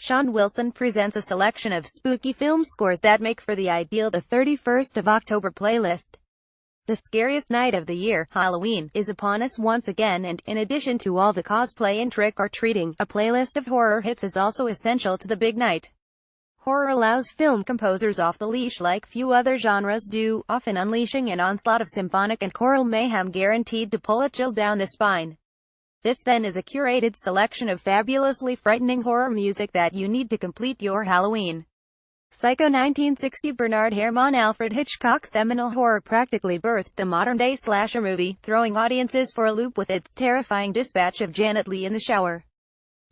Sean Wilson presents a selection of spooky film scores that make for the ideal the 31st of October playlist. The scariest night of the year, Halloween, is upon us once again, and, in addition to all the cosplay and trick-or-treating, a playlist of horror hits is also essential to the big night. Horror allows film composers off the leash like few other genres do, often unleashing an onslaught of symphonic and choral mayhem guaranteed to pull a chill down the spine. This then is a curated selection of fabulously frightening horror music that you need to complete your Halloween. Psycho 1960. Bernard Herrmann. Alfred Hitchcock's seminal horror practically birthed the modern-day slasher movie, throwing audiences for a loop with its terrifying dispatch of Janet Leigh in the shower.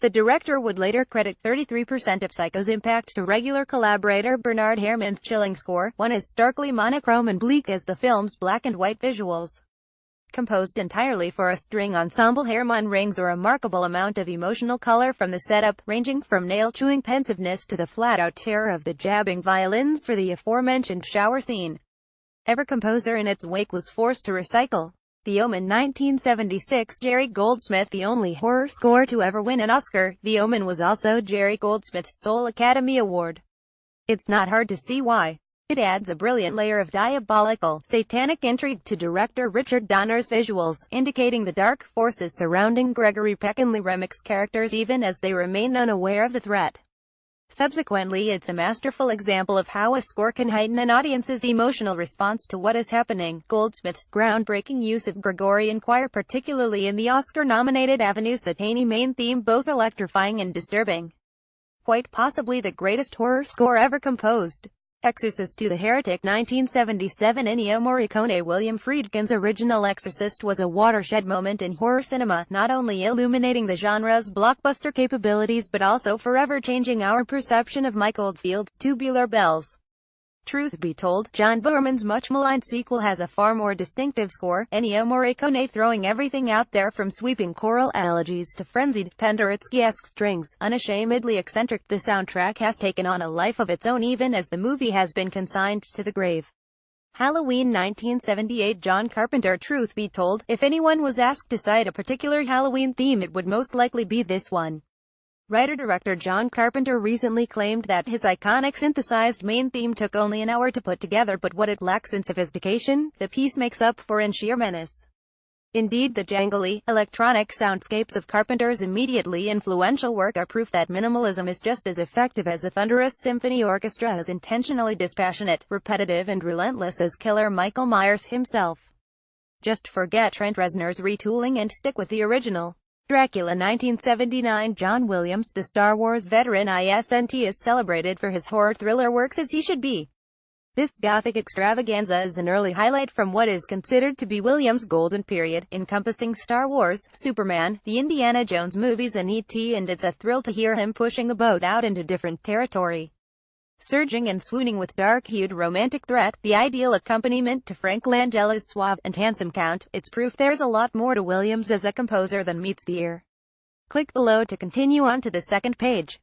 The director would later credit 33% of Psycho's impact to regular collaborator Bernard Herrmann's chilling score, one as starkly monochrome and bleak as the film's black and white visuals. Composed entirely for a string ensemble, Herrmann brings a remarkable amount of emotional color from the setup, ranging from nail-chewing pensiveness to the flat-out terror of the jabbing violins for the aforementioned shower scene. Every composer in its wake was forced to recycle. The Omen 1976. Jerry Goldsmith. The only horror score to ever win an Oscar, The Omen was also Jerry Goldsmith's sole Academy Award. It's not hard to see why. It adds a brilliant layer of diabolical, satanic intrigue to director Richard Donner's visuals, indicating the dark forces surrounding Gregory Peck and Lee Remick's characters even as they remain unaware of the threat. Subsequently, it's a masterful example of how a score can heighten an audience's emotional response to what is happening. Goldsmith's groundbreaking use of Gregorian choir, particularly in the Oscar-nominated Avenue Satani main theme, both electrifying and disturbing. Quite possibly the greatest horror score ever composed. Exorcist II. The Heretic 1977. Ennio Morricone. William Friedkin's original Exorcist was a watershed moment in horror cinema, not only illuminating the genre's blockbuster capabilities but also forever changing our perception of Mike Oldfield's Tubular Bells. Truth be told, John Boorman's much-maligned sequel has a far more distinctive score, Ennio Morricone throwing everything out there from sweeping choral elegies to frenzied, Penderecki-esque strings, unashamedly eccentric. The soundtrack has taken on a life of its own even as the movie has been consigned to the grave. Halloween 1978. John Carpenter. Truth be told, if anyone was asked to cite a particular Halloween theme, it would most likely be this one. Writer-director John Carpenter recently claimed that his iconic synthesized main theme took only an hour to put together, but what it lacks in sophistication, the piece makes up for in sheer menace. Indeed, the jangly, electronic soundscapes of Carpenter's immediately influential work are proof that minimalism is just as effective as a thunderous symphony orchestra, as intentionally dispassionate, repetitive and relentless as killer Michael Myers himself. Just forget Trent Reznor's retooling and stick with the original. Dracula 1979. John Williams. The Star Wars veteran is celebrated for his horror thriller works, as he should be. This gothic extravaganza is an early highlight from what is considered to be Williams' golden period, encompassing Star Wars, Superman, the Indiana Jones movies and E.T., and it's a thrill to hear him pushing the boat out into different territory. Surging and swooning with dark-hued romantic threat, the ideal accompaniment to Frank Langella's suave and handsome Count, it's proof there's a lot more to Williams as a composer than meets the ear. Click below to continue on to the second page.